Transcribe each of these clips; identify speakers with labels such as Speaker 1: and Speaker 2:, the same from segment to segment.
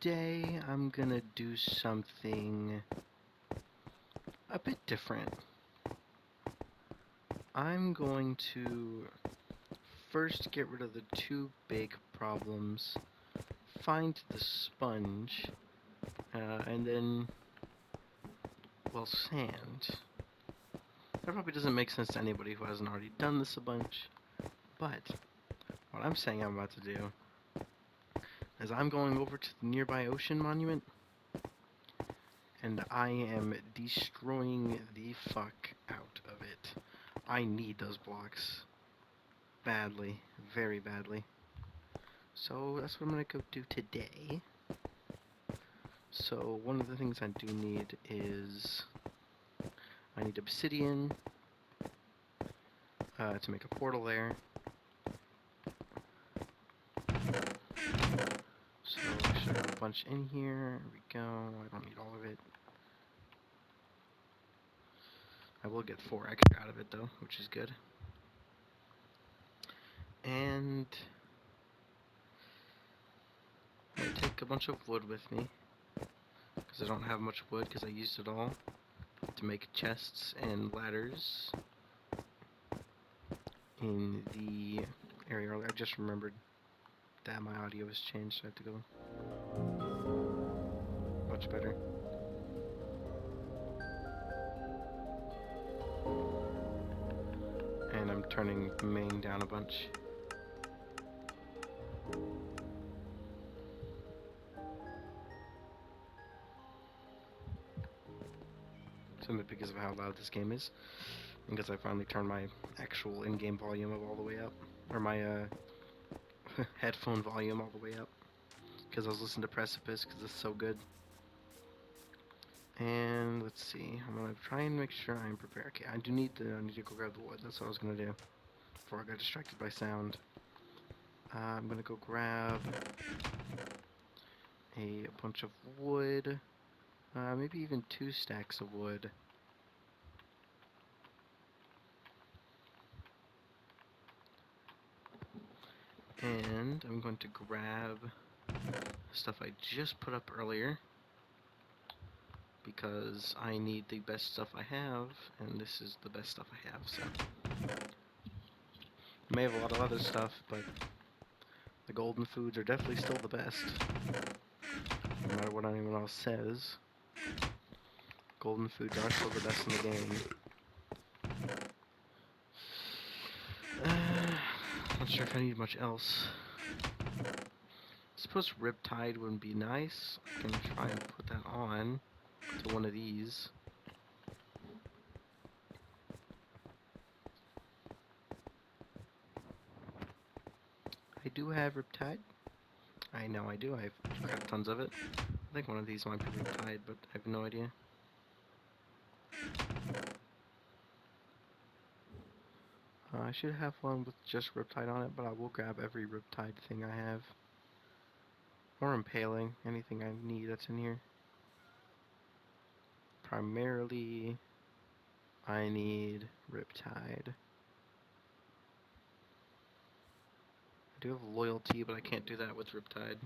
Speaker 1: Today I'm gonna do something a bit different. I'm going to first get rid of the two big problems, find the sponge, and then, well, sand. That probably doesn't make sense to anybody who hasn't already done this a bunch, but what I'm saying I'm about to do is I'm going over to the nearby ocean monument, and I am destroying the fuck out of it. I need those blocks. Badly. Very badly. So that's what I'm gonna go do today. So one of the things I do need is I need obsidian to make a portal there. So I should have a bunch in here. There we go. I don't need all of it. I will get 4 extra out of it though, which is good. And I take a bunch of wood with me, because I don't have much wood because I used it all to make chests and ladders in the area earlier. I just remembered that my audio has changed, so I have to go much better. And I'm turning the main down a bunch. Simply because of how loud this game is. Because I finally turned my actual in-game volume all the way up. Or my headphone volume all the way up. Because I was listening to Precipice, because it's so good. And let's see, I'm gonna try and make sure I'm prepared. Okay, I need to go grab the wood. That's what I was gonna do before I got distracted by sound. I'm gonna go grab a bunch of wood, maybe even 2 stacks of wood. And I'm going to grab stuff I just put up earlier, because I need the best stuff I have, and this is the best stuff I have, so. I may have a lot of other stuff, but the golden foods are definitely still the best. No matter what anyone else says, golden foods are still the best in the game. Not sure if I need much else. I suppose Riptide would be nice. I can try and put that on to one of these. I do have Riptide. I know I do. I have crap tons of it. I think one of these might be Riptide, but I have no idea. I should have one with just Riptide on it, but I will grab every Riptide thing I have. Or Impaling, anything I need that's in here. Primarily, I need Riptide. I do have Loyalty, but I can't do that with Riptide.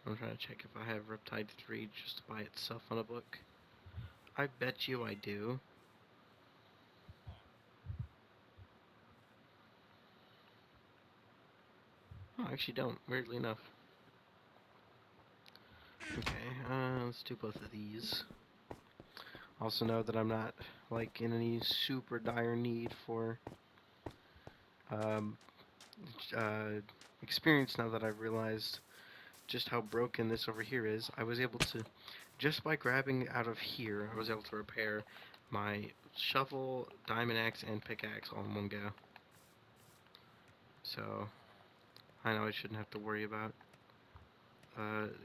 Speaker 1: I'm trying to check if I have Riptide 3 just by itself on a book. I bet you I do. Oh, I actually don't, weirdly enough. Okay, let's do both of these. Also know that I'm not, like, in any super dire need for um, experience now that I've realized just how broken this over here is. I was able to, just by grabbing out of here, I was able to repair my shovel, diamond axe, and pickaxe all in one go. So, I know I shouldn't have to worry about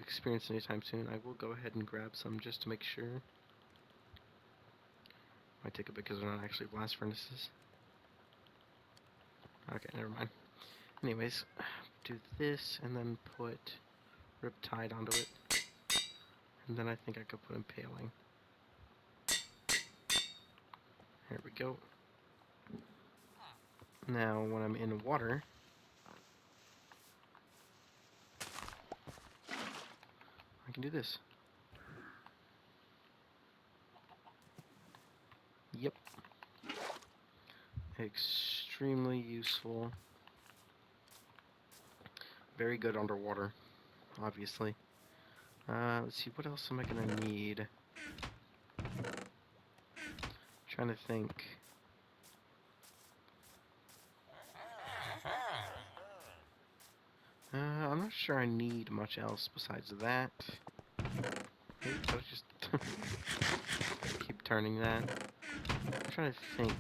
Speaker 1: experience anytime soon. I will go ahead and grab some just to make sure. Might take a bit because they're not actually blast furnaces. Okay, never mind. Anyways, do this and then put Riptide onto it. And then I think I could put Impaling. go. Now, when I'm in water, I can do this. Yep. Extremely useful. Very good underwater, obviously. Let's see, what else am I gonna need? Trying to think. I'm not sure I need much else besides that. Oops, I was just keep turning that. I'm trying to think.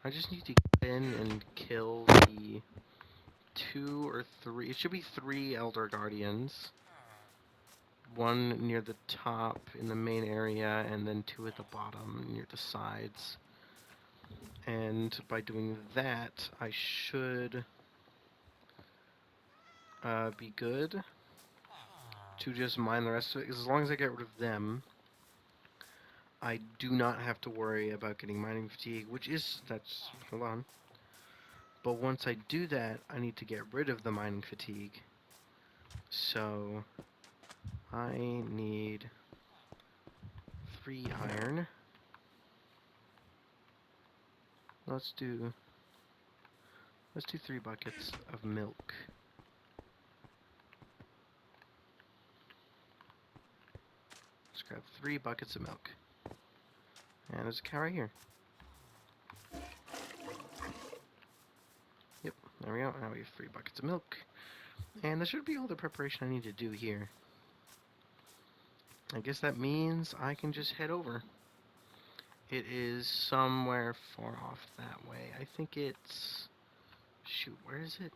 Speaker 1: I just need to get in and kill the 2 or 3. It should be 3 Elder Guardians. 1 near the top in the main area, and then 2 at the bottom near the sides. And by doing that, I should be good to just mine the rest of it. Because as long as I get rid of them, I do not have to worry about getting mining fatigue, hold on. But once I do that, I need to get rid of the mining fatigue. So, I need 3 iron. Let's do 3 buckets of milk. Let's grab 3 buckets of milk. And there's a cow right here. Yep, there we go. Now we have 3 buckets of milk. And that should be all the preparation I need to do here. I guess that means I can just head over. It is somewhere far off that way. I think it's... Shoot, where is it?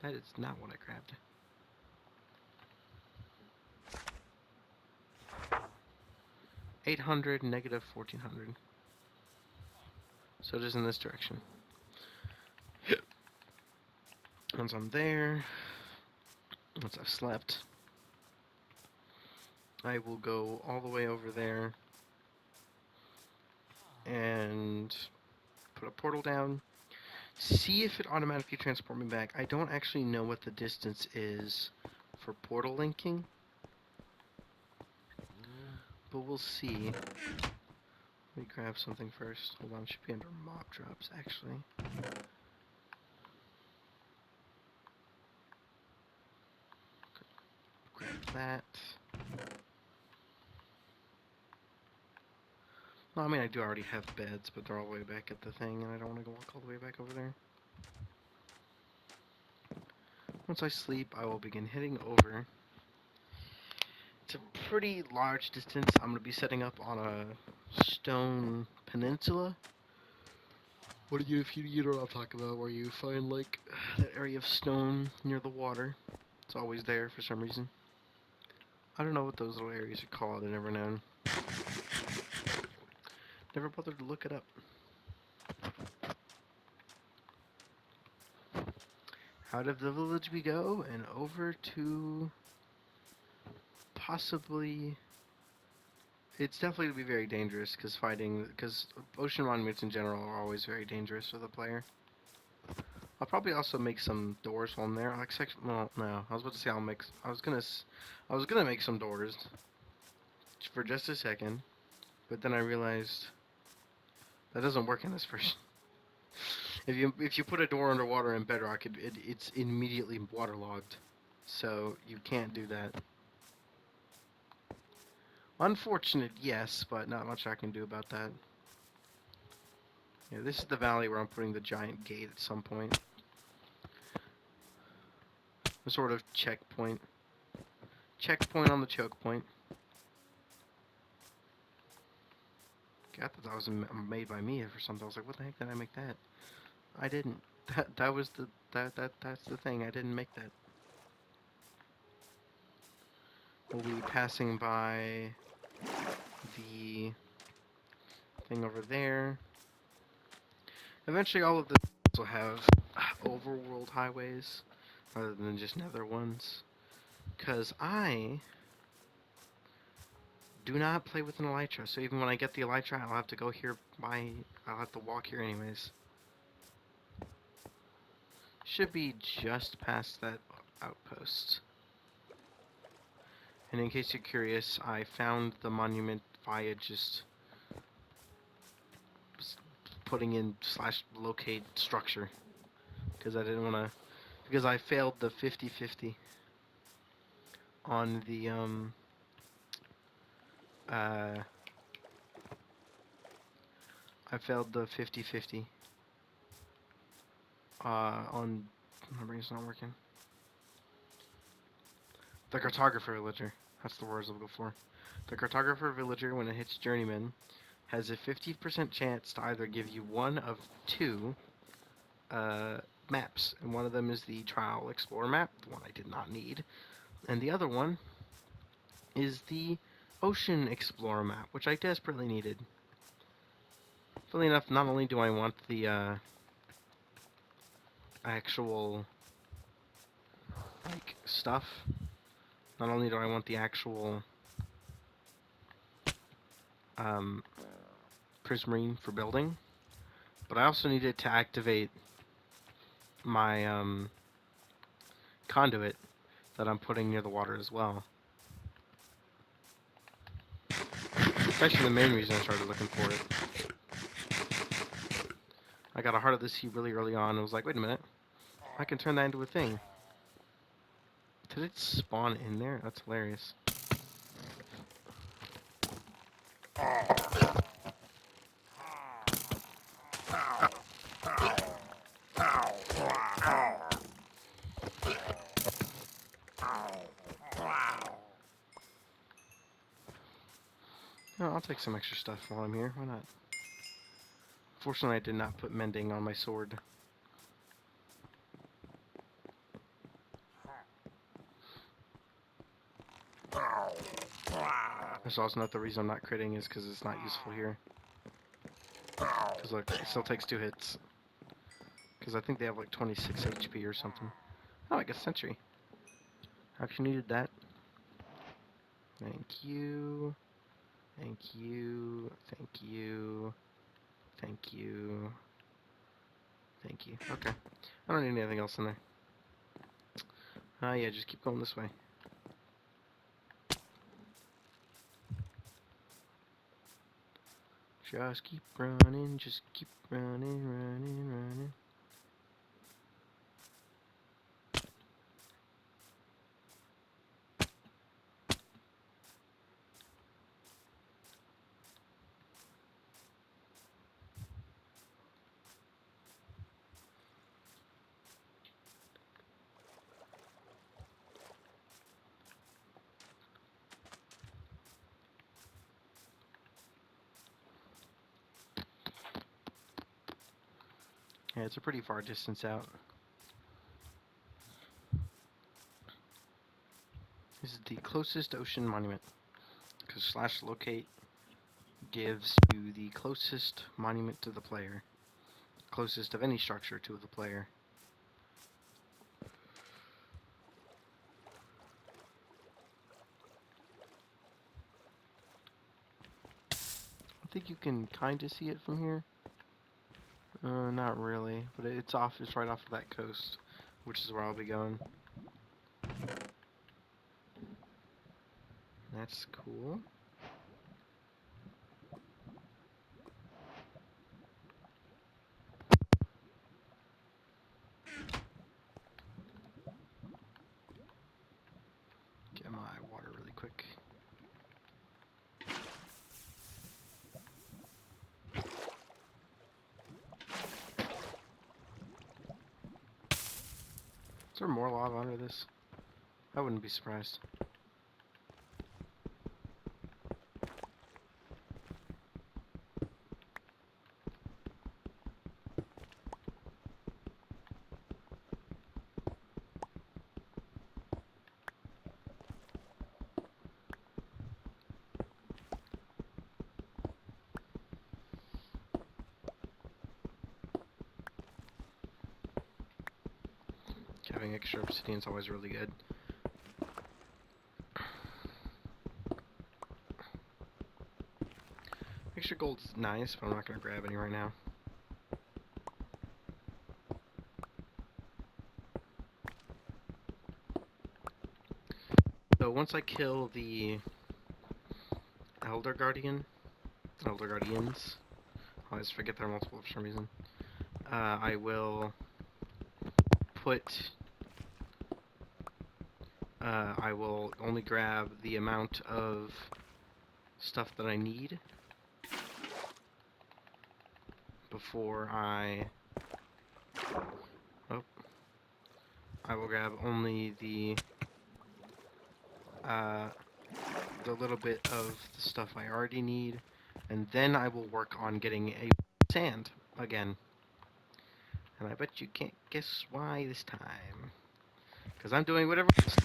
Speaker 1: That is not what I grabbed. -800, -1400. So it is in this direction. Once I'm there, once I've slept, I will go all the way over there and put a portal down. See if it automatically transports me back. I don't actually know what the distance is for portal linking, but we'll see. Let me grab something first. Hold on, it should be under mob drops, actually. Grab that. Well, I mean, I do already have beds, but they're all the way back at the thing, and I don't want to go walk all the way back over there. Once I sleep, I will begin heading over. It's a pretty large distance. I'm going to be setting up on a stone peninsula. What do you know what I'm talking about, where you find, like, that area of stone near the water. It's always there for some reason. I don't know what those little areas are called. I've never known. Never bothered to look it up. Out of the village we go, and over to possibly... It's definitely going to be very dangerous, because ocean monuments in general are always very dangerous for the player. I'll probably also make some doors while I'm there. Well, no, I was about to say I was gonna make some doors for just a second, but then I realized that doesn't work in this version. If you put a door underwater in Bedrock, it's immediately waterlogged, so you can't do that. Unfortunate, yes, but not much I can do about that. Yeah, this is the valley where I'm putting the giant gate at some point. A sort of checkpoint. Checkpoint on the choke point. I thought that was made by me or something. I was like, what the heck did I make that? I didn't. That's the thing. I didn't make that. We'll be passing by the thing over there. Eventually all of this will have overworld highways rather than just nether ones. Because I Do not play with an elytra. So even when I get the elytra, I'll have to go here I'll have to walk here anyways. Should be just past that outpost. And in case you're curious, I found the monument via just putting in /locate structure. Because I didn't want to... Because I failed the 50-50 on the, I failed the 50-50 on... My brain's not working. The cartographer villager. That's the words I'm looking for. The cartographer villager, when it hits journeyman, has a 50% chance to either give you one of two maps, and one of them is the trial explorer map, the one I did not need, and the other one is the ocean explorer map, which I desperately needed. Funnily enough, not only do I want the actual like stuff, not only do I want the actual prismarine for building, but I also needed to activate my conduit that I'm putting near the water as well. It's actually the main reason I started looking for it. I got a Heart of the Sea really early on and was like, wait a minute, I can turn that into a thing. Did it spawn in there? That's hilarious. No, I'll take some extra stuff while I'm here. Why not? Fortunately, I did not put mending on my sword. That's also not the reason I'm not critting, is because it's not useful here. Because look, it still takes 2 hits. Because I think they have like 26 HP or something. Oh, I got sentry. Actually needed that. Thank you. Thank you. Thank you. Thank you. Thank you. Okay. I don't need anything else in there. Yeah, just keep going this way. Just keep running, just keep running, running, running. Yeah, it's a pretty far distance out. This is the closest ocean monument, because /locate gives you the closest monument to the player. Closest of any structure to the player. I think you can kind of see it from here. Not really, but it's right off of that coast, which is where I'll be going. That's cool. Get my water really quick. Is there more lava under this? I wouldn't be surprised. Having extra obsidian is always really good. Extra gold is nice, but I'm not going to grab any right now. So once I kill the Elder Guardians, I always forget they're multiple for some reason. I will put... I will only grab the amount of stuff that I need before I... Oh. I will grab only the little bit of the stuff I already need, and then I will work on getting a sand again. And I bet you can't guess why this time. Because I'm doing whatever else.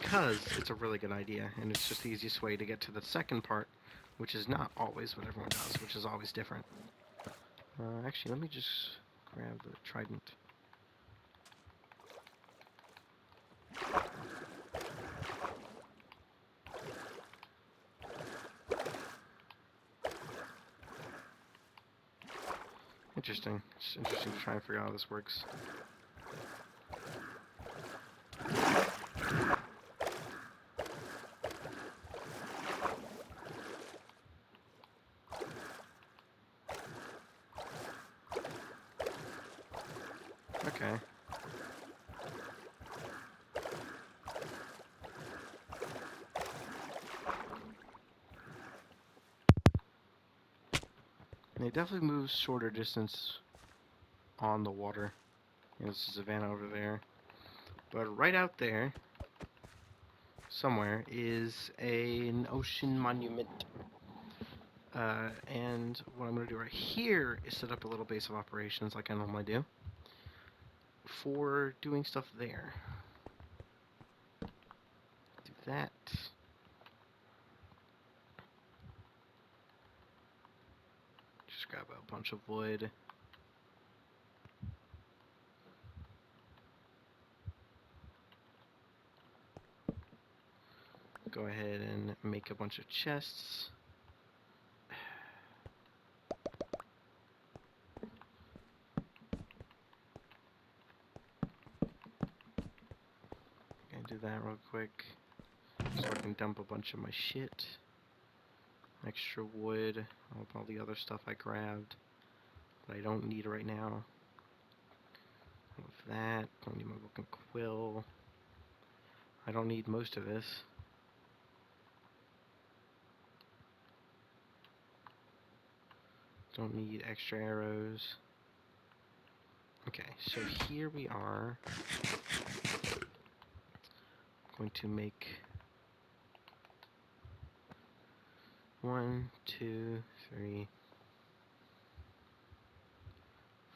Speaker 1: Because it's a really good idea, and it's just the easiest way to get to the second part, which is not always what everyone does, which is always different. Actually, let me just grab the trident. Interesting. It's interesting to try and figure out how this works. Okay. They definitely move shorter distance on the water. There's a savannah over there. But right out there, somewhere, is an ocean monument. And what I'm going to do right here is set up a little base of operations like I normally do for doing stuff there. Do that. Just grab a bunch of wood. Go ahead and make a bunch of chests. Gonna do that real quick so I can dump a bunch of my shit. Extra wood, all the other stuff I grabbed that I don't need right now. With that, don't need my book and quill. I don't need most of this. Don't need extra arrows. Okay, so here we are. I'm going to make 1, 2, 3,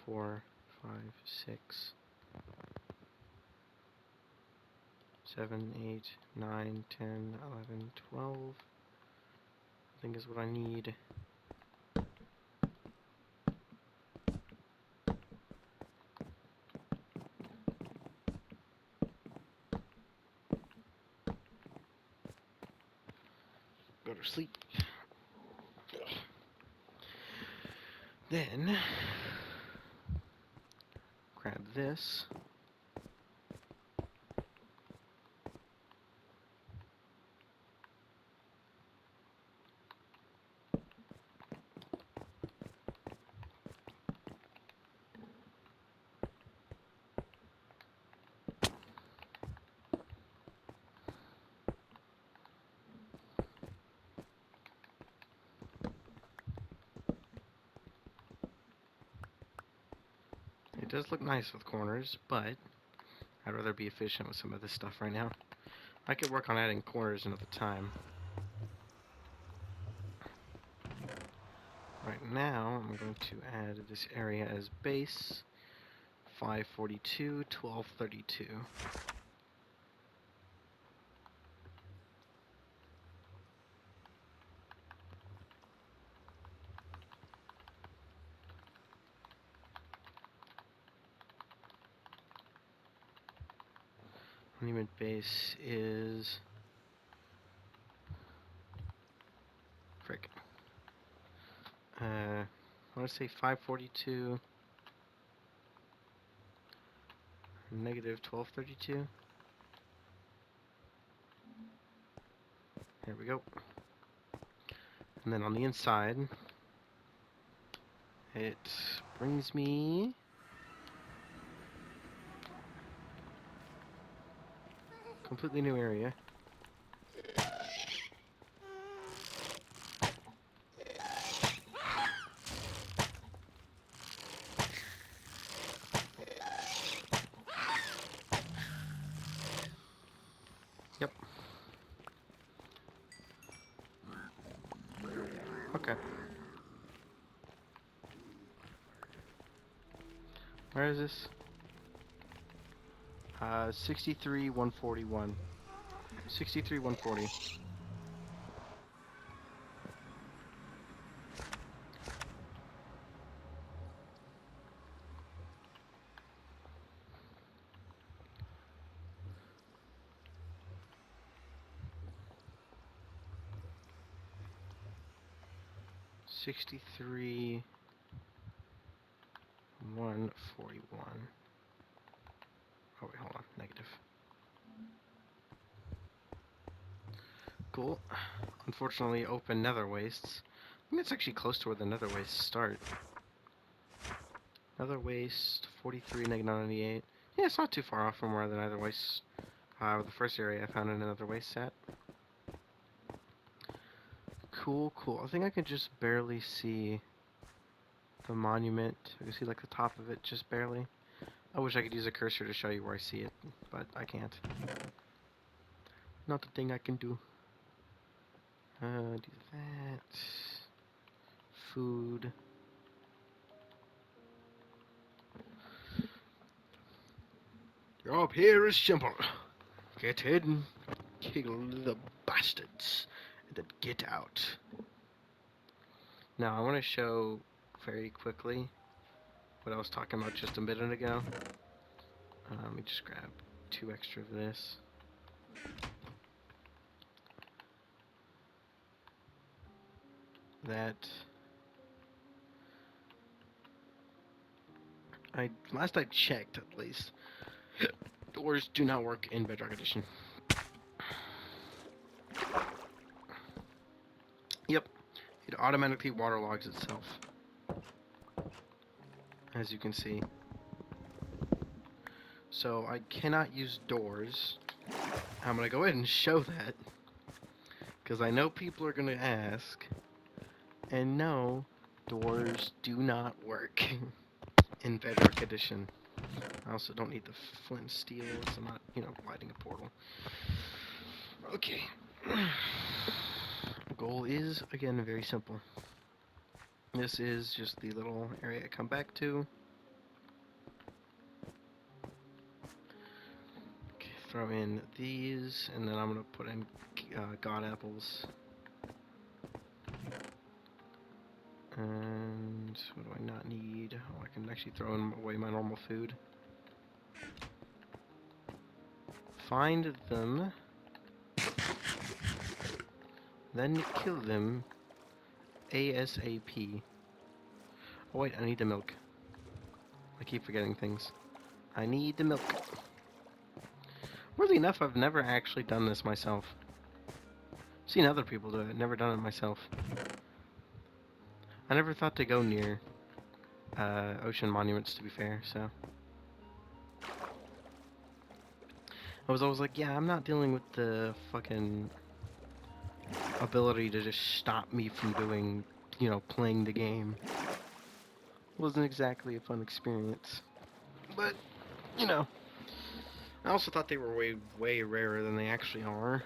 Speaker 1: 4, 5, 6, 7, 8, 9, 10, 11, 12. I think is what I need. Go to sleep. Then grab this. It does look nice with corners, but I'd rather be efficient with some of this stuff right now. I could work on adding corners another time. Right now, I'm going to add this area as base. 542, 1232. Monument base is... Frick. I want to say 542, negative 1232. There we go. And then on the inside, it brings me completely new area. Yep. Okay. Where is this? 63 141. 63 140. $63 141. Oh wait, hold on. Negative. Cool. Unfortunately, open nether wastes. I think it's actually close to where the nether wastes start. Nether waste 43 negative 98. Yeah, it's not too far off from where the nether wastes. The first area I found in another waste set. Cool, cool. I think I can just barely see the monument. I can see like the top of it just barely. I wish I could use a cursor to show you where I see it, but I can't. Not the thing I can do. Do that. Food. Your here is simple. Get in, kill the bastards, and then get out. Now I want to show very quickly what I was talking about just a minute ago. Let me just grab 2 extra of this. That last I checked, at least, doors do not work in Bedrock Edition. Yep, it automatically waterlogs itself, as you can see. So I cannot use doors. I'm gonna go ahead and show that, because I know people are gonna ask. And no, doors do not work in Bedrock Edition. I also don't need the flint and steel, so I'm not, lighting a portal. Okay. The goal is, again, very simple. This is just the little area I come back to. Okay, throw in these, and then I'm going to put in god apples. And what do I not need? Oh, I can actually throw away my normal food. Find them. Then kill them ASAP. Oh wait, I need the milk. I keep forgetting things. I need the milk. Weirdly enough, I've never actually done this myself. Seen other people do it, never done it myself. I never thought to go near ocean monuments, to be fair, so. I was always like, yeah, I'm not dealing with the fucking ability to just stop me from doing, playing the game. Wasn't exactly a fun experience. But, I also thought they were way, way rarer than they actually are.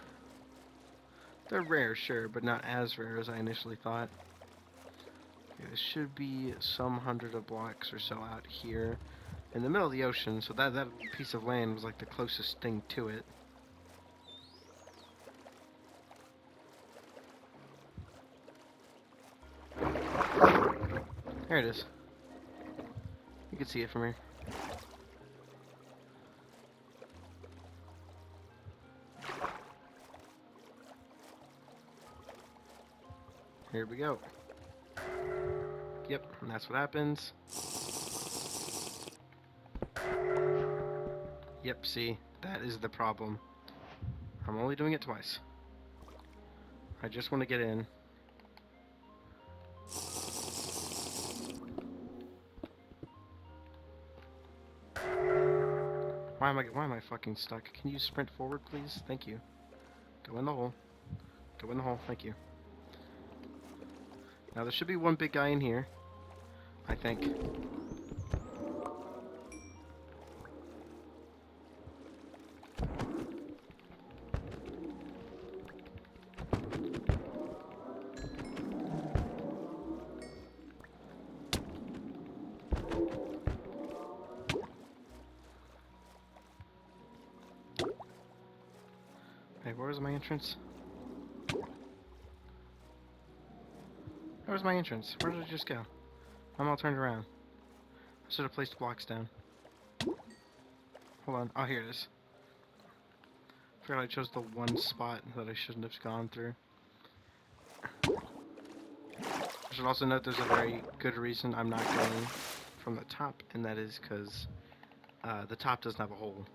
Speaker 1: They're rare, sure, but not as rare as I initially thought. Okay, there should be some hundred of blocks or so out here in the middle of the ocean, so that piece of land was like the closest thing to it. There it is. You can see it from here. Here we go. Yep, and that's what happens. Yep, see, that is the problem. I'm only doing it twice. I just want to get in. Why am I fucking stuck? Can you sprint forward, please? Thank you. Go in the hole. Go in the hole, thank you. Now there should be one big guy in here, I think. Hey, where was my entrance? Where was my entrance? Where did it just go? I'm all turned around. I should have placed blocks down. Hold on. Oh, here it is. I forgot I chose the one spot that I shouldn't have gone through. I should also note there's a very good reason I'm not going from the top, and that is because the top doesn't have a hole.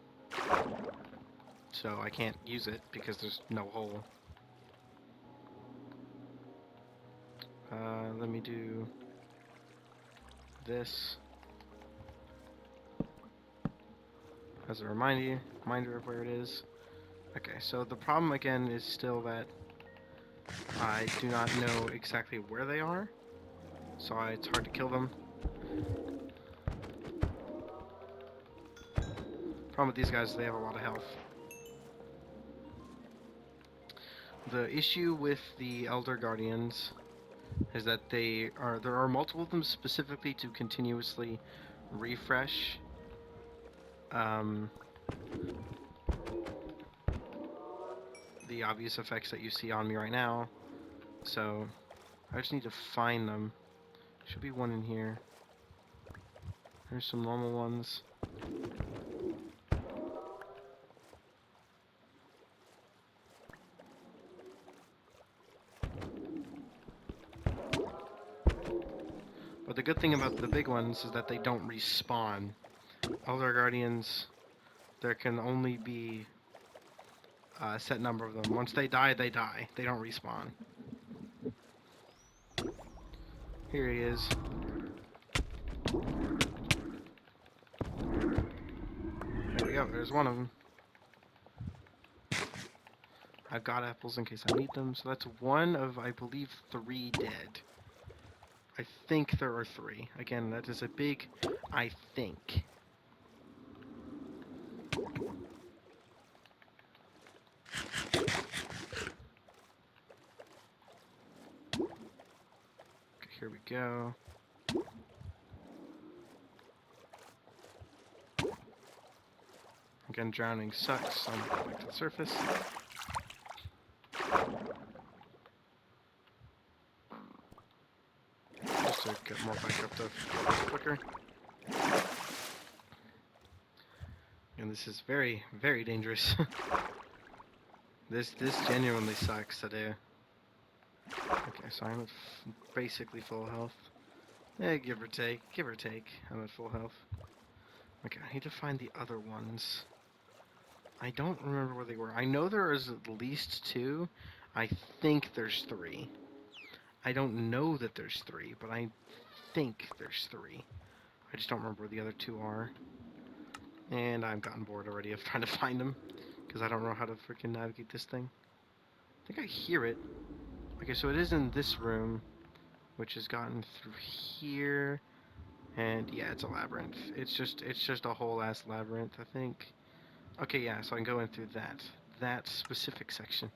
Speaker 1: So I can't use it because there's no hole. Let me do this as a reminder of where it is. Okay, so the problem again is still that I do not know exactly where they are, so it's hard to kill them. Problem with these guys is they have a lot of health. The issue with the Elder Guardians is that there are multiple of them specifically to continuously refresh the obvious effects that you see on me right now. So I just need to find them. Should be one in here. There's some normal ones. But the good thing about the big ones is that they don't respawn. Elder Guardians, there can only be a set number of them. Once they die, they die. They don't respawn. Here he is. There we go, there's one of them. I've got apples in case I need them, so that's one of, I believe, 3 dead. I think there are 3. Again, that is a big I think. Okay, here we go. Again, drowning sucks, so I'm going back to the surface. Just to get more back up to quicker. And this is very, very dangerous. This genuinely sucks to do. Okay, so I'm at basically full health. Yeah, give or take, I'm at full health. Okay, I need to find the other ones. I don't remember where they were. I know there is at least 2. I think there's 3. I don't know that there's 3, but I think there's 3. I just don't remember where the other 2 are. And I've gotten bored already of trying to find them, because I don't know how to freaking navigate this thing. I think I hear it. Okay, so it is in this room, which has gotten through here. And yeah, it's a labyrinth. It's just a whole ass labyrinth, I think. Okay, yeah, so I can go in through that specific section.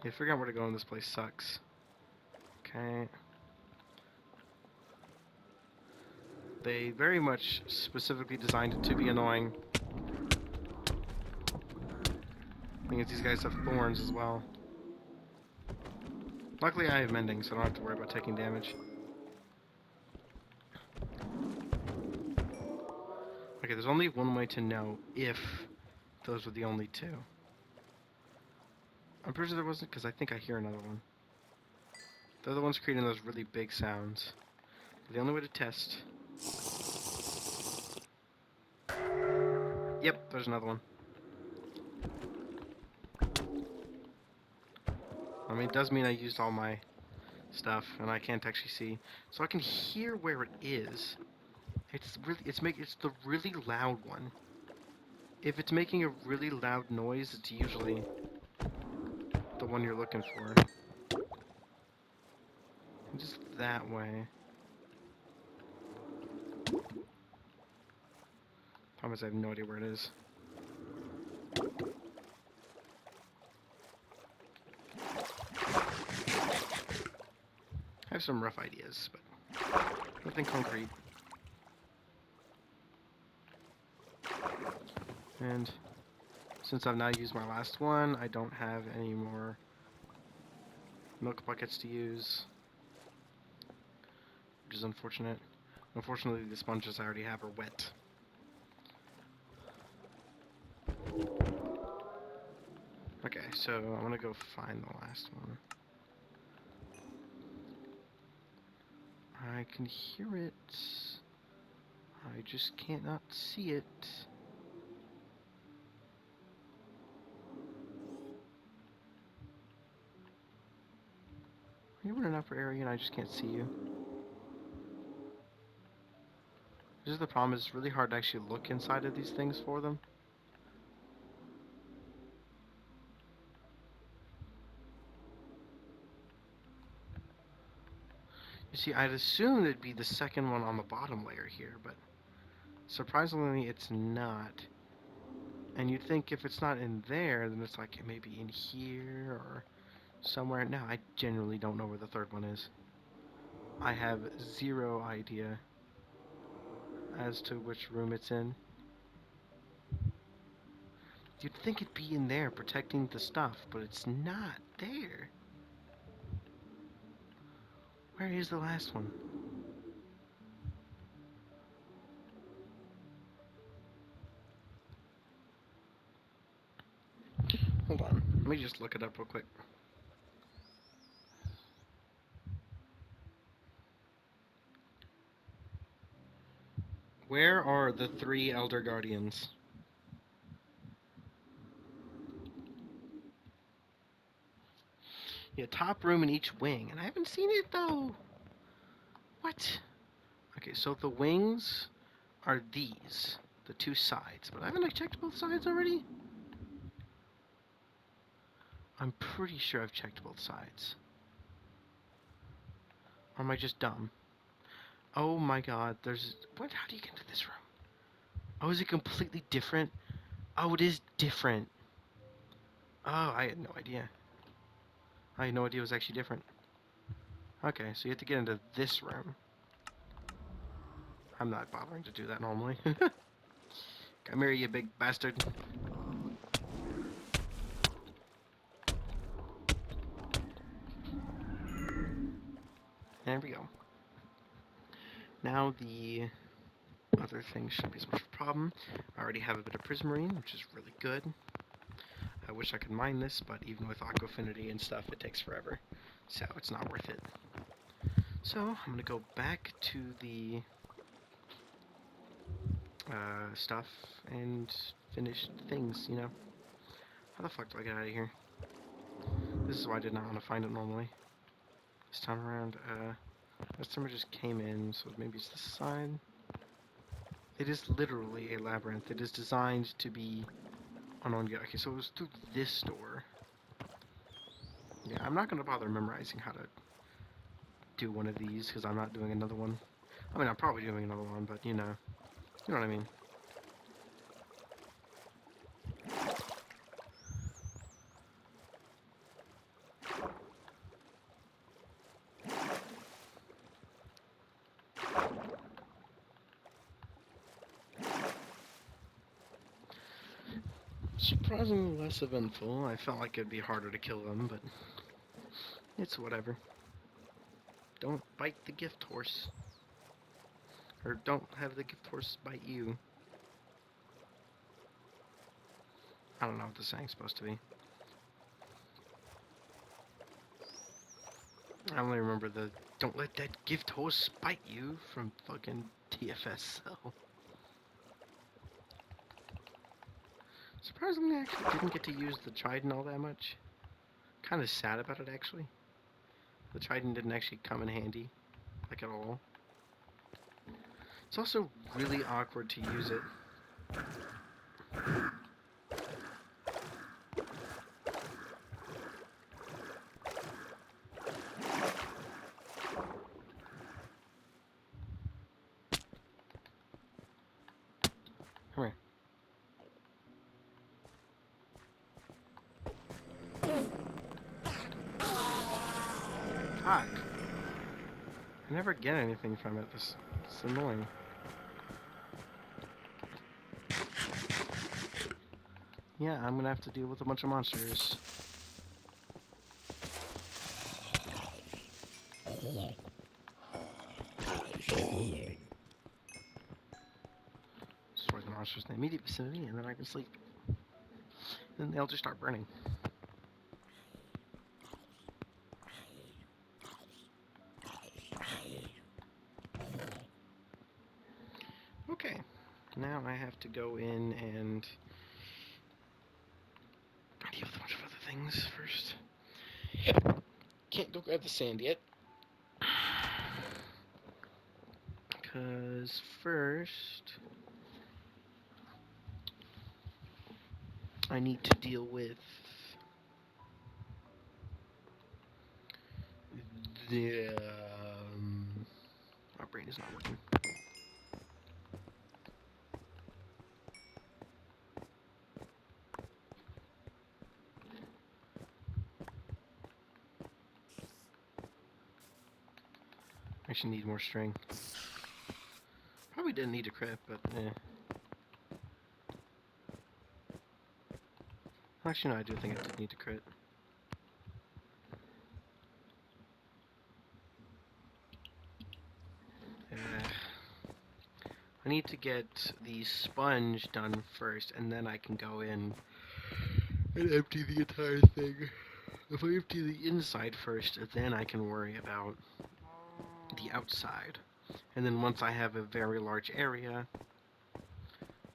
Speaker 1: Yeah, figuring out where to go in this place sucks. Okay. They very much specifically designed it to be annoying. I think these guys have thorns as well. Luckily I have mending, so I don't have to worry about taking damage. Okay, there's only one way to know if those were the only 2. I'm pretty sure there wasn't, because I think I hear another one. They're the ones creating those really big sounds. The only way to test... Yep, there's another one. I mean, it does mean I used all my stuff, and I can't actually see. So I can hear where it is. It's the really loud one. If it's making a really loud noise, it's usually the one you're looking for. Just that way. Problem is I have no idea where it is. I have some rough ideas, but nothing concrete. And since I've now used my last one, I don't have any more milk buckets to use, which is unfortunate. Unfortunately, the sponges I already have are wet. Okay, so I'm gonna go find the last one. I can hear it. I just can't not see it. You're in an upper area and I just can't see you. This is the problem, it's really hard to actually look inside of these things for them. You see, I'd assume it'd be the second one on the bottom layer here, but surprisingly it's not. And you'd think if it's not in there, then it's like maybe in here or somewhere. No, I genuinely don't know where the third one is. I have zero idea as to which room it's in. You'd think it'd be in there protecting the stuff, but it's not there. Where is the last one? Hold on. Let me just look it up real quick. Where are the 3 Elder Guardians? Yeah, top room in each wing, and I haven't seen it though. What? Okay, so the wings are these, the 2 sides, but haven't I checked both sides already? I'm pretty sure I've checked both sides. Or am I just dumb? Oh my god, there's... What? How do you get into this room? Oh, is it completely different? Oh, it is different. Oh, I had no idea. I had no idea it was actually different. Okay, so you have to get into this room. I'm not bothering to do that normally. Come here, you big bastard. There we go. Now the other thing shouldn't be so much of a problem. I already have a bit of prismarine, which is really good. I wish I could mine this, but even with Aquafinity and stuff, it takes forever. So it's not worth it. So I'm going to go back to the stuff and finish things, you know. How the fuck do I get out of here? This is why I did not want to find it normally. This time around, this time I just came in, so maybe it's this side. It is literally a labyrinth. It is designed to be unknown. Okay, so it was through this door. Yeah, I'm not going to bother memorizing how to do one of these, because I'm not doing another one. I mean, I'm probably doing another one, but you know what I mean. Surprisingly less eventful. I felt like it'd be harder to kill them, but it's whatever. Don't bite the gift horse. Or don't have the gift horse bite you. I don't know what the saying's supposed to be. I only remember the "Don't let that gift horse bite you" from fucking TFS. So surprisingly, I actually didn't get to use the Trident all that much. Kind of sad about it, actually. The Trident didn't actually come in handy, like at all. It's also really awkward to use it. Come here. Fuck. I never get anything from it. This it's annoying. Yeah, I'm gonna have to deal with a bunch of monsters. Destroy the monsters in the immediate vicinity, and then I can sleep. Then they'll just start burning. Okay, now I have to go in and deal with a bunch of other things first. Can't go grab the sand yet. Because first, I need to deal with the... my brain is not working. I actually need more string. Probably didn't need a crit, but eh. Actually, no, I do think I did need a crit. I need to get the sponge done first, and then I can go in and empty the entire thing. If I empty the inside first, then I can worry about the outside. And then once I have a very large area,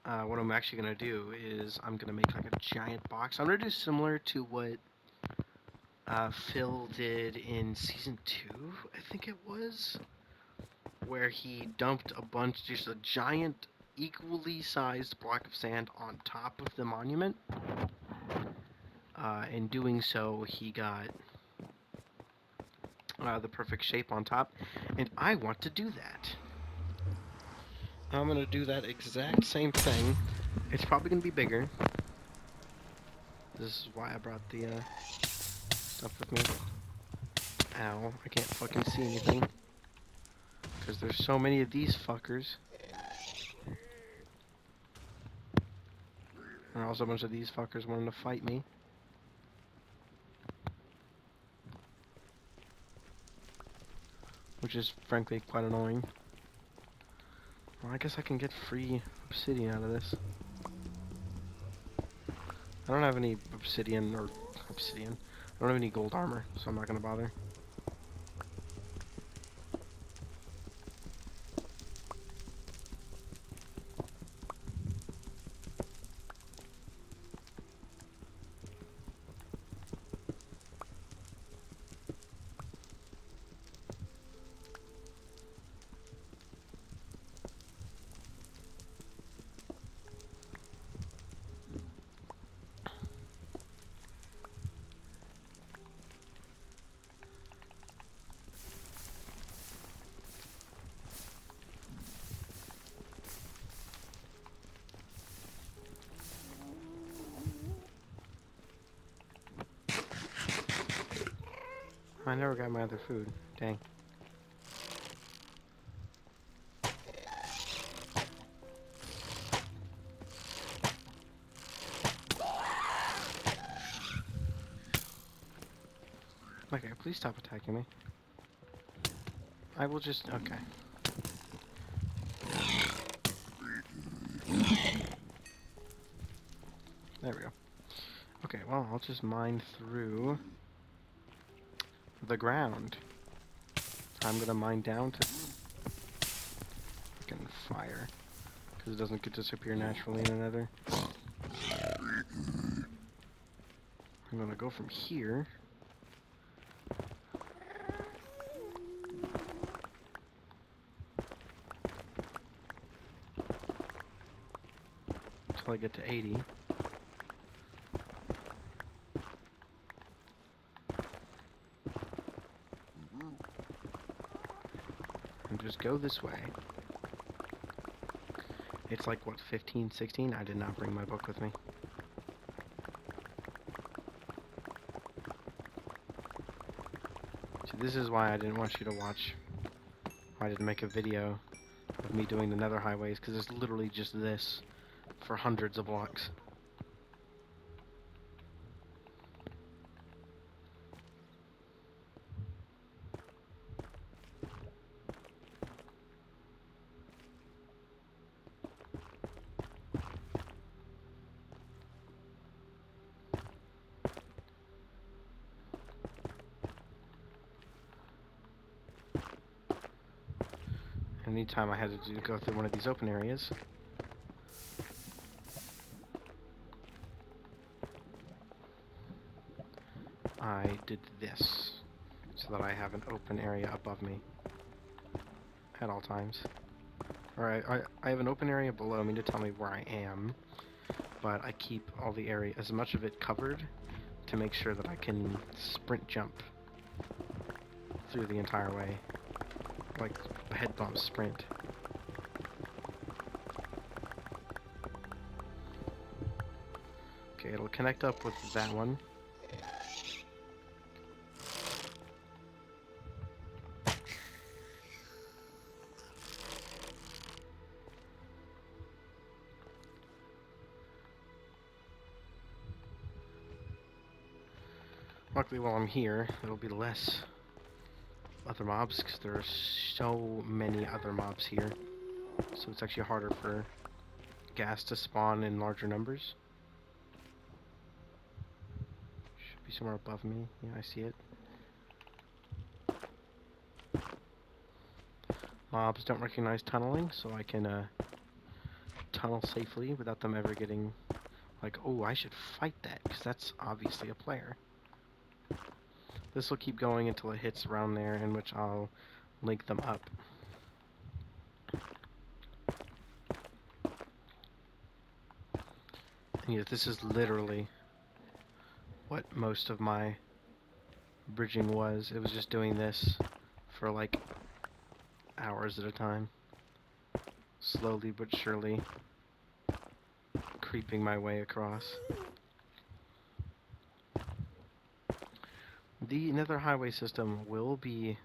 Speaker 1: what I'm actually going to do is I'm going to make like a giant box. I'm going to do similar to what Phil did in Season 2, I think it was, where he dumped a bunch, just a giant, equally sized block of sand on top of the monument. In doing so, he got the perfect shape on top, and I want to do that. I'm going to do that exact same thing. It's probably going to be bigger. This is why I brought the stuff with me. Ow, I can't fucking see anything. Because there's so many of these fuckers. And also a bunch of these fuckers wanting to fight me. Which is, frankly, quite annoying. Well, I guess I can get free obsidian out of this. I don't have any obsidian. I don't have any gold armor, so I'm not gonna bother. I never got my other food. Dang. Okay, please stop attacking me. I will just... okay. There we go. Okay, well, I'll just mine through the ground. I'm gonna mine down to fucking fire, because it doesn't get disappear naturally in another. I'm gonna go from here. Until I get to 80. And just go this way. It's like, what, 15, 16? I did not bring my book with me. So this is why I didn't want you to watch. I didn't make a video of me doing the nether highways, because it's literally just this for hundreds of blocks. Anytime I had to go through one of these open areas, I did this, so that I have an open area above me at all times. Or I have an open area below me to tell me where I am, but I keep all the area, as much of it covered, to make sure that I can sprint jump through the entire way. Like a head bump sprint. Okay, it'll connect up with that one. Luckily, while I'm here, there'll be less other mobs, because there are so many other mobs here. So it's actually harder for gas to spawn in larger numbers. Should be somewhere above me. Yeah, I see it. Mobs don't recognize tunneling, so I can tunnel safely without them ever getting like, oh, I should fight that, because that's obviously a player. This will keep going until it hits around there, in which I'll link them up. And yet this is literally what most of my bridging was. It was just doing this for like hours at a time. Slowly but surely creeping my way across. The Nether highway system will be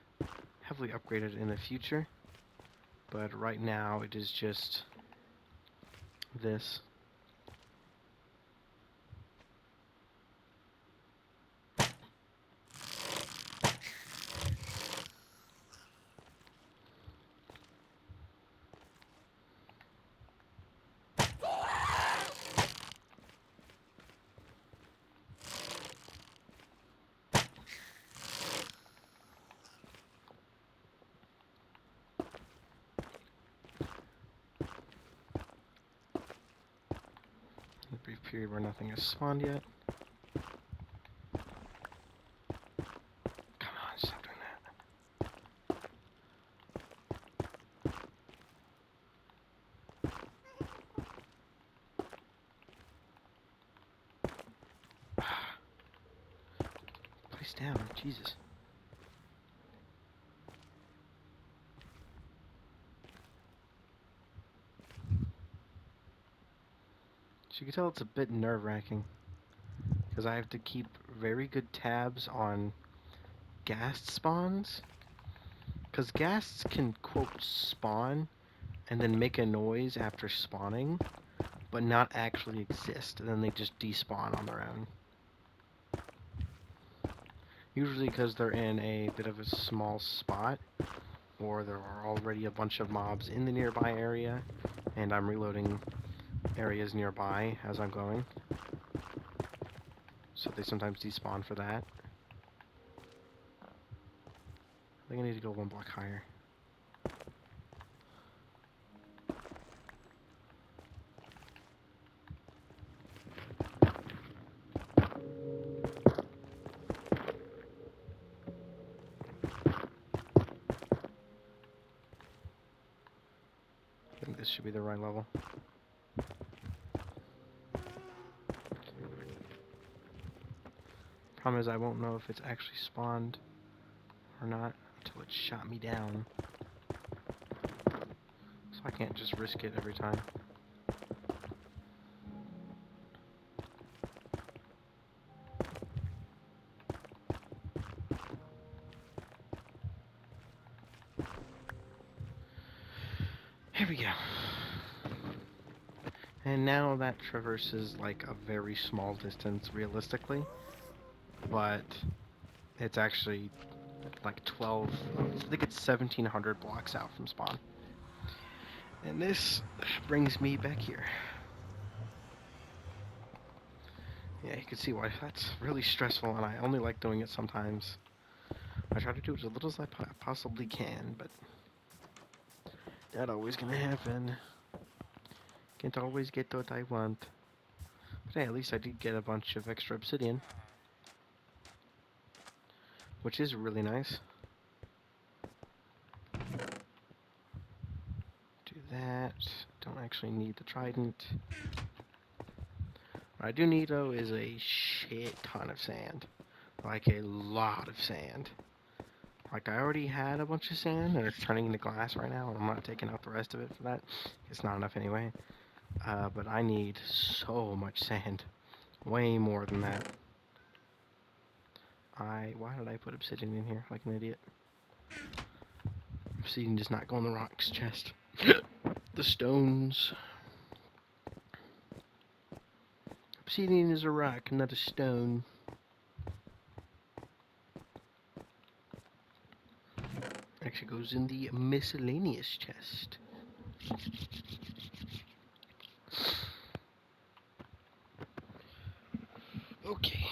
Speaker 1: heavily upgraded in the future, but right now it is just this. A brief period where nothing has spawned yet. Come on, stop doing that. Place down, Jesus. So you can tell it's a bit nerve-wracking, because I have to keep very good tabs on ghast spawns, because ghasts can, quote, spawn and then make a noise after spawning, but not actually exist, and then they just despawn on their own. Usually because they're in a bit of a small spot, or there are already a bunch of mobs in the nearby area, and I'm reloading areas nearby as I'm going. So they sometimes despawn for that. I think I need to go one block higher. I think this should be the right level. Problem is I won't know if it's actually spawned or not until it shot me down. So I can't just risk it every time. Here we go. And now that traverses like a very small distance realistically, but it's actually like 12, I think it's 1700 blocks out from spawn. And this brings me back here. Yeah, you can see why that's really stressful, and I only like doing it sometimes. I try to do it as little as I possibly can, but not always gonna happen. Can't always get what I want. But hey, at least I did get a bunch of extra obsidian, which is really nice. Do that. Don't actually need the trident. What I do need, though, is a shit ton of sand. Like, a lot of sand. Like, I already had a bunch of sand, and it's turning into glass right now, and I'm not taking out the rest of it for that. It's not enough anyway. But I need so much sand. Way more than that. Why did I put obsidian in here like an idiot? Obsidian does not go in the rocks chest. The stones. Obsidian is a rock, not a stone. Actually goes in the miscellaneous chest. Okay.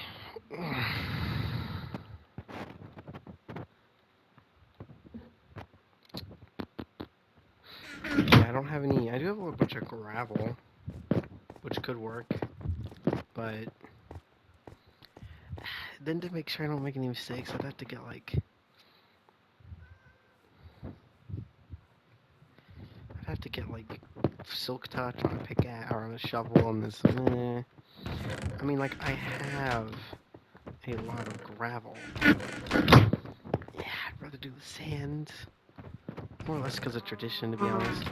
Speaker 1: Yeah, I don't have any. I do have a bunch of gravel, which could work, but then to make sure I don't make any mistakes, I'd have to get like. I'd have to get like silk touch on a pickaxe or on a shovel and this. I mean, like I have a lot of gravel. Yeah, I'd rather do the sand. More or less because of tradition, to be honest.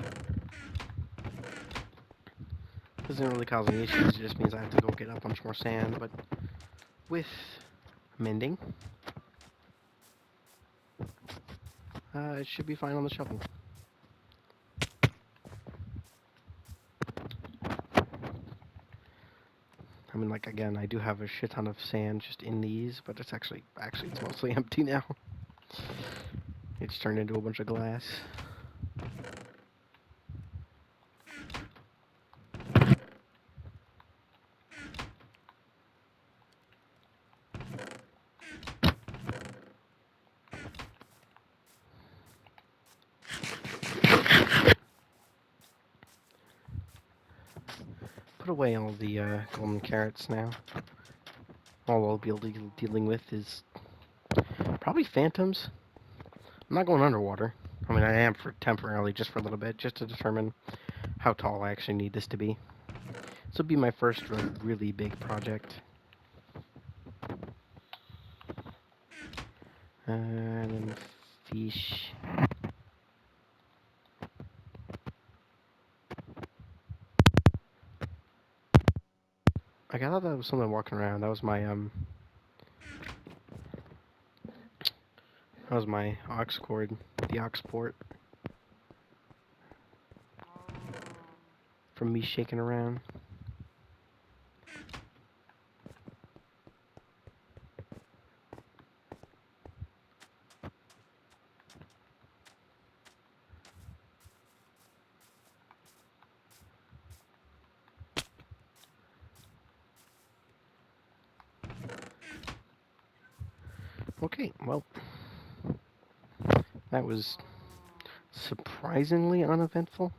Speaker 1: Doesn't really cause any issues, it just means I have to go get a bunch more sand, but with mending, it should be fine on the shovel. I mean, like, again, I do have a shit ton of sand just in these, but it's actually it's mostly empty now. It's turned into a bunch of glass. Put away all the golden carrots now. All I'll be dealing with is probably phantoms. I'm not going underwater. I mean, I am for temporarily, just for a little bit, just to determine how tall I actually need this to be. This will be my first really big project. And then fish. I thought that was something walking around. That was my aux cord, the aux port. From me shaking around. Okay, well, That was surprisingly uneventful.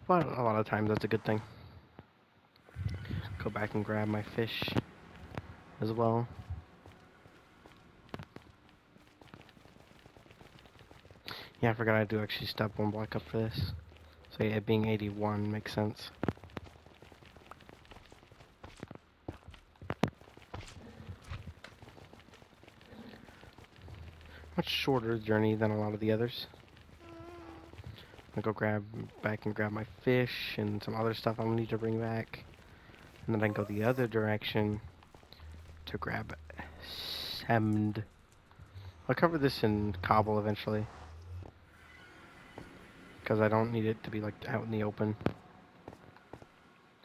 Speaker 1: But a lot of times that's a good thing. Go back and grab my fish as well. Yeah, I forgot I do actually step one block up for this. So yeah, being 81 makes sense. Much shorter journey than a lot of the others. I'm gonna go back and grab my fish and some other stuff I'll need to bring back. And then I can go the other direction to grab sand. I'll cover this in cobble eventually. Because I don't need it to be like out in the open.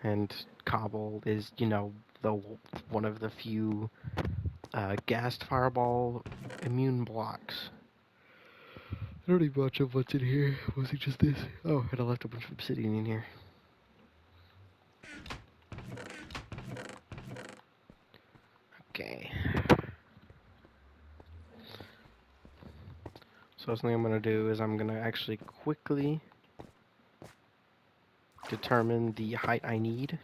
Speaker 1: And cobble is, you know, one of the few gassed fireball immune blocks. I don't even much of what's in here. Was it just this? Oh, and I left a bunch of obsidian in here. Okay. So something I'm going to do is I'm going to actually quickly determine the height I need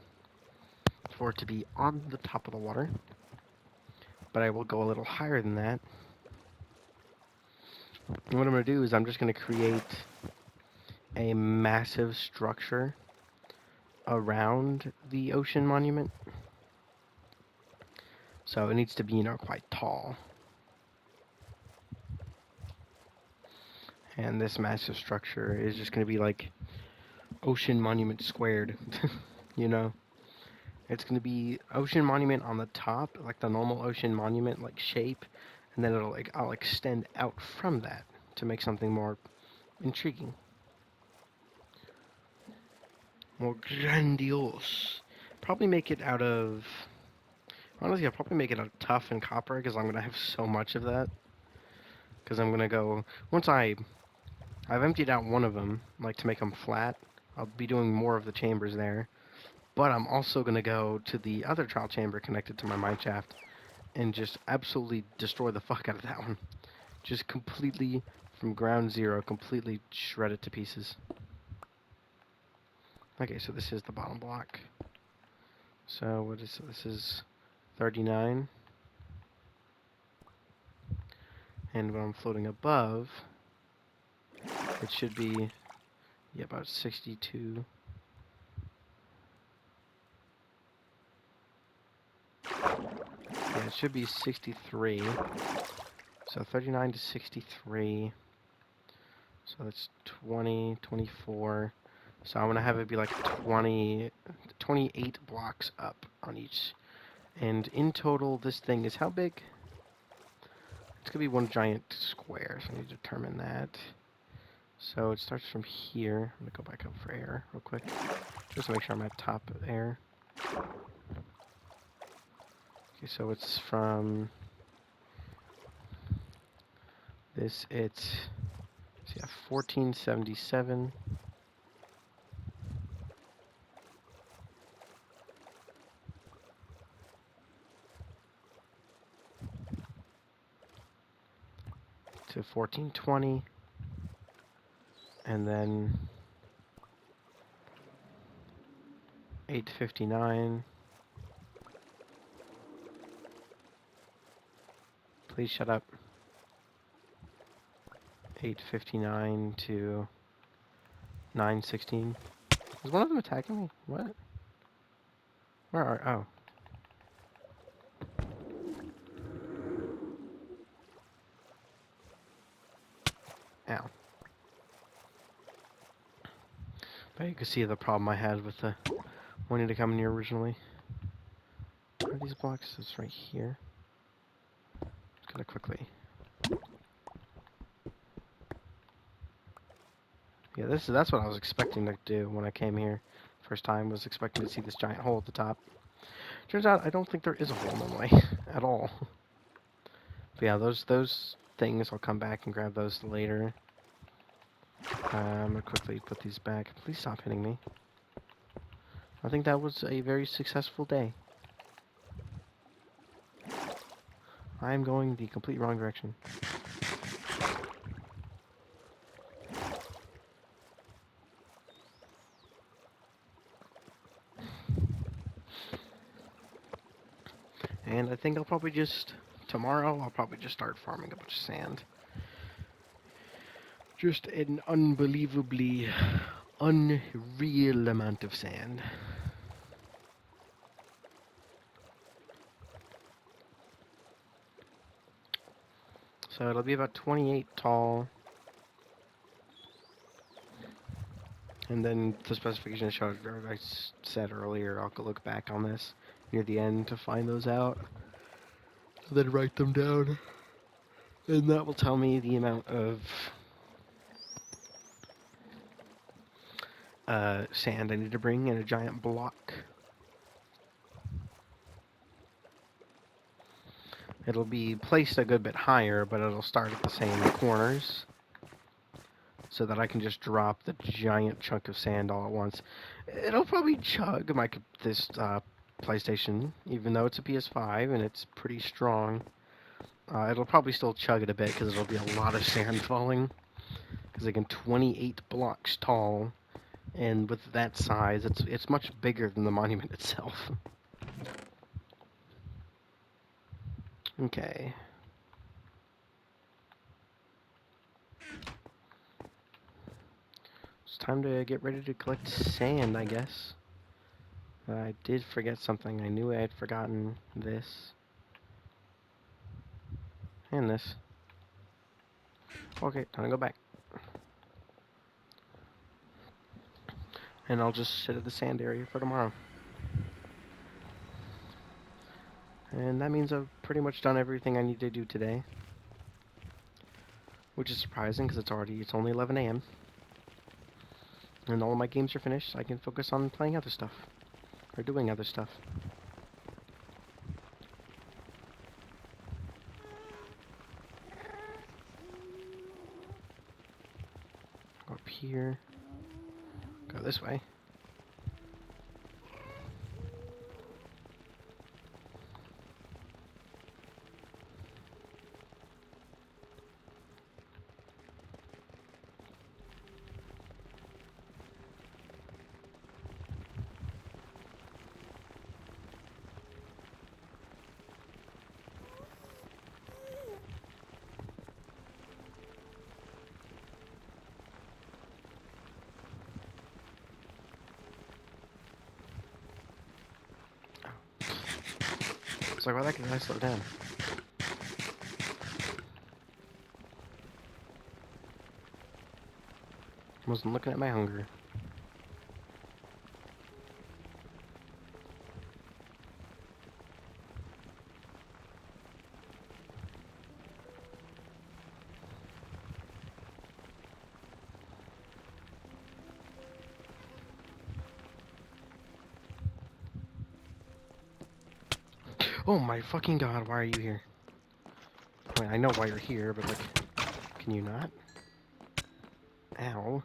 Speaker 1: for it to be on the top of the water. But I will go a little higher than that. And what I'm going to do is I'm just going to create a massive structure around the ocean monument. So it needs to be, you know, quite tall. And this massive structure is just going to be like Ocean Monument squared, you know? It's going to be Ocean Monument on the top, like the normal Ocean Monument like shape, and then I'll extend out from that to make something more intriguing. More grandiose. Probably make it out of... Honestly, I'll probably make it out of tuff and copper, because I'm going to have so much of that. Because I'm going to go... Once I've emptied out one of them, like to make them flat, I'll be doing more of the chambers there. But I'm also going to go to the other trial chamber connected to my mine shaft and just absolutely destroy the fuck out of that one. Just completely, from ground zero, completely shred it to pieces. Okay, so this is the bottom block. So what is this? Is 39. And when I'm floating above, it should be, yeah, about 62. Yeah, it should be 63. So 39 to 63. So that's 20, 24. So I'm going to have it be like 28 blocks up on each. And in total, this thing is how big? It's going to be one giant square, so I need to determine that. So it starts from here. I'm going to go back up for air real quick, just to make sure I'm at top of air. Okay, so it's from this, it's, so yeah, 1477. To 1420. And then 859. Please shut up. 859 to 916. Is one of them attacking me? What? Where are... Oh. Ow. But you can see the problem I had with the wanting to come in here originally. Where are these blocks? It's right here. Just gotta quickly... Yeah, that's what I was expecting to do when I came here. First time was expecting to see this giant hole at the top. Turns out I don't think there is a hole normally at all. But yeah, those things I'll come back and grab those later. I'm gonna quickly put these back. Please stop hitting me. I think that was a very successful day. I'm going the complete wrong direction. And I think I'll probably just, tomorrow, I'll probably just start farming a bunch of sand. Just an unbelievably unreal amount of sand. So it'll be about 28 tall. And then the specification shows, I said earlier, I'll go look back on this near the end to find those out. Then write them down. And that will tell me the amount of sand I need to bring in a giant block. It'll be placed a good bit higher, but it'll start at the same corners, so that I can just drop the giant chunk of sand all at once. It'll probably chug this PlayStation, even though it's a PS5 and it's pretty strong. It'll probably still chug it a bit because it'll be a lot of sand falling. Because again, 28 blocks tall, and with that size, it's much bigger than the monument itself. Okay. It's time to get ready to collect sand, I guess. I did forget something. I knew I had forgotten this. And this. Okay, time to go back. And I'll just sit at the sand area for tomorrow. And that means I've pretty much done everything I need to do today. Which is surprising because it's only 11 a.m. And all of my games are finished, so I can focus on playing other stuff. Or doing other stuff. Go up here. Go this way. It's like, why the heck did I slow down? Wasn't looking at my hunger. Oh my fucking god, why are you here? I mean, I know why you're here, but like, can you not? Ow.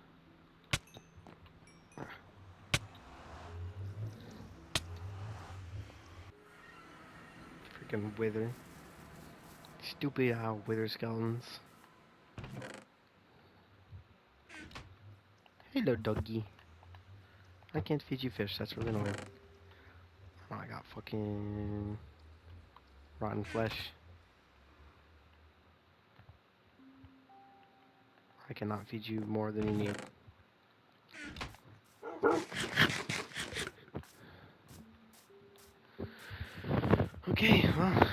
Speaker 1: Freaking wither. Stupid wither skeletons. Hello, doggy. I can't feed you fish, that's really annoying. Oh, I got fucking rotten flesh. I cannot feed you more than you need. Okay, well,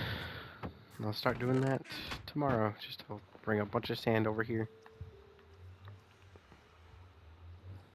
Speaker 1: I'll start doing that tomorrow. Just I'll bring a bunch of sand over here.